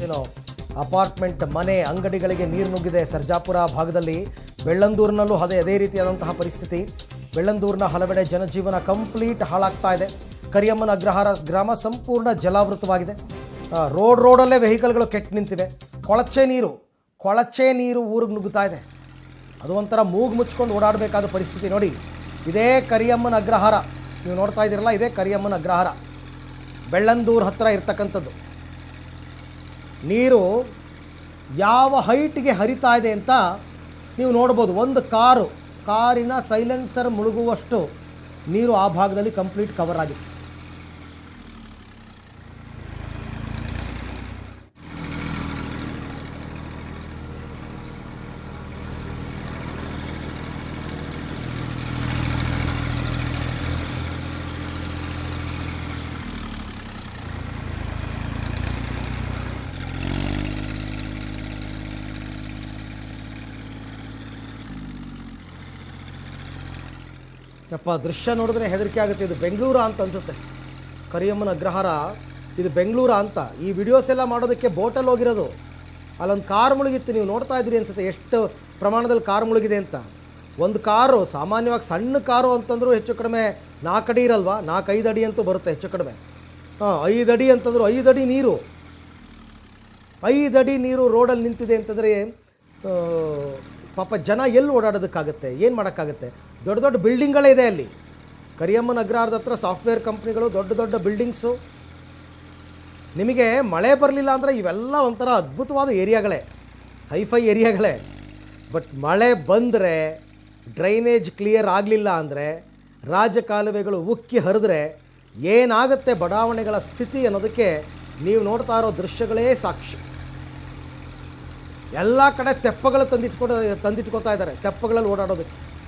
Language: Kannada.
ಏನೋ ಅಪಾರ್ಟ್ಮೆಂಟ್ ಮನೆ ಅಂಗಡಿಗಳಿಗೆ ನೀರು ನುಗ್ಗಿದೆ ಸರ್ಜಾಪುರ ಭಾಗದಲ್ಲಿ. ಬೆಳ್ಳಂದೂರಿನಲ್ಲೂ ಅದೇ ರೀತಿಯಾದಂತಹ ಪರಿಸ್ಥಿತಿ. ಬೆಳ್ಳಂದೂರಿನ ಹಲವೆಡೆ ಜನಜೀವನ ಕಂಪ್ಲೀಟ್ ಹಾಳಾಗ್ತಾ ಇದೆ. ಕರಿಯಮ್ಮನ ಅಗ್ರಹಾರ ಗ್ರಾಮ ಸಂಪೂರ್ಣ ಜಲಾವೃತವಾಗಿದೆ. ರೋಡಲ್ಲೇ ವೆಹಿಕಲ್ಗಳು ಕೆಟ್ಟು ನಿಂತಿವೆ. ಕೊಳಚೆ ನೀರು ಊರಿಗೆ ನುಗ್ಗುತ್ತಾ ಇದೆ. ಅದು ಒಂಥರ ಮೂಗು ಮುಚ್ಕೊಂಡು ಓಡಾಡಬೇಕಾದ ಪರಿಸ್ಥಿತಿ. ನೋಡಿ, ಇದೇ ಕರಿಯಮ್ಮನ ಅಗ್ರಹಾರ, ನೀವು ನೋಡ್ತಾ ಇದ್ದೀರಲ್ಲ, ಇದೇ ಕರಿಯಮ್ಮನ ಅಗ್ರಹಾರ, ಬೆಳ್ಳಂದೂರು ಹತ್ತಿರ ಇರ್ತಕ್ಕಂಥದ್ದು. ನೀರು ಯಾವ ಹೈಟ್ಗೆ ಹರಿತಾ ಇದೆ ಅಂತ ನೀವು ನೋಡ್ಬೋದು. ಒಂದು ಕಾರಿನ ಸೈಲೆನ್ಸರ್ ಮುಳುಗುವಷ್ಟು ನೀರು ಆ ಭಾಗದಲ್ಲಿ ಕಂಪ್ಲೀಟ್ ಕವರ್ ಆಗಿದೆ. ಯಪ್ಪ, ದೃಶ್ಯ ನೋಡಿದ್ರೆ ಹೆದರಿಕೆ ಆಗುತ್ತೆ. ಇದು ಬೆಂಗಳೂರು ಅಂತ ಅನಿಸುತ್ತೆ. ಕರಿಯಮ್ಮನ ಅಗ್ರಹಾರ ಇದು ಬೆಂಗಳೂರು ಅಂತ. ಈ ವಿಡಿಯೋಸ್ ಎಲ್ಲ ಮಾಡೋದಕ್ಕೆ ಬೋಟಲ್ಲಿ ಹೋಗಿರೋದು. ಅಲ್ಲೊಂದು ಕಾರ್ ಮುಳುಗಿತ್ತು, ನೀವು ನೋಡ್ತಾ ಇದ್ದೀರಿ ಅನಿಸುತ್ತೆ ಎಷ್ಟು ಪ್ರಮಾಣದಲ್ಲಿ ಕಾರ್ ಮುಳುಗಿದೆ ಅಂತ. ಒಂದು ಕಾರು, ಸಾಮಾನ್ಯವಾಗಿ ಸಣ್ಣ ಕಾರು ಅಂತಂದರೂ ಹೆಚ್ಚು ಕಡಿಮೆ 4 ಅಡಿ ಇರಲ್ವಾ, 4-5 ಅಡಿ ಅಂತೂ ಬರುತ್ತೆ ಹೆಚ್ಚು ಕಡಿಮೆ. 5 ಅಡಿ ಅಂತಂದ್ರು 5 ಅಡಿ ನೀರು, 5 ಅಡಿ ನೀರು ರೋಡಲ್ಲಿ ನಿಂತಿದೆ ಅಂತಂದರೆ ಪಾಪ ಜನ ಎಲ್ಲಿ ಓಡಾಡೋದಕ್ಕಾಗುತ್ತೆ, ಏನು ಮಾಡೋಕ್ಕಾಗುತ್ತೆ? ದೊಡ್ಡ ದೊಡ್ಡ ಬಿಲ್ಡಿಂಗ್ಗಳೇ ಇದೆ ಅಲ್ಲಿ. ಕರಿಯಮ್ಮನ ಅಗ್ರಹಾರದ ಹತ್ರ ಸಾಫ್ಟ್ವೇರ್ ಕಂಪ್ನಿಗಳು, ದೊಡ್ಡ ಬಿಲ್ಡಿಂಗ್ಸು. ನಿಮಗೆ ಮಳೆ ಬರಲಿಲ್ಲ ಅಂದರೆ ಇವೆಲ್ಲ ಒಂಥರ ಅದ್ಭುತವಾದ ಏರಿಯಾಗಳೇ, ಹೈಫೈ ಏರಿಯಾಗಳೇ. ಬಟ್ ಮಳೆ ಬಂದರೆ, ಡ್ರೈನೇಜ್ ಕ್ಲಿಯರ್ ಆಗಲಿಲ್ಲ ಅಂದರೆ, ರಾಜಕಾಲುವೆಗಳು ಉಕ್ಕಿ ಹರಿದ್ರೆ ಏನಾಗುತ್ತೆ ಬಡಾವಣೆಗಳ ಸ್ಥಿತಿ ಅನ್ನೋದಕ್ಕೆ ನೀವು ನೋಡ್ತಾ ಇರೋ ದೃಶ್ಯಗಳೇ ಸಾಕ್ಷಿ. ಎಲ್ಲ ಕಡೆ ತೆಪ್ಪಗಳು ತಂದಿಟ್ಕೋತಾ ಇದ್ದಾರೆ, ತೆಪ್ಪಗಳಲ್ಲಿ ಓಡಾಡೋದಕ್ಕೆ.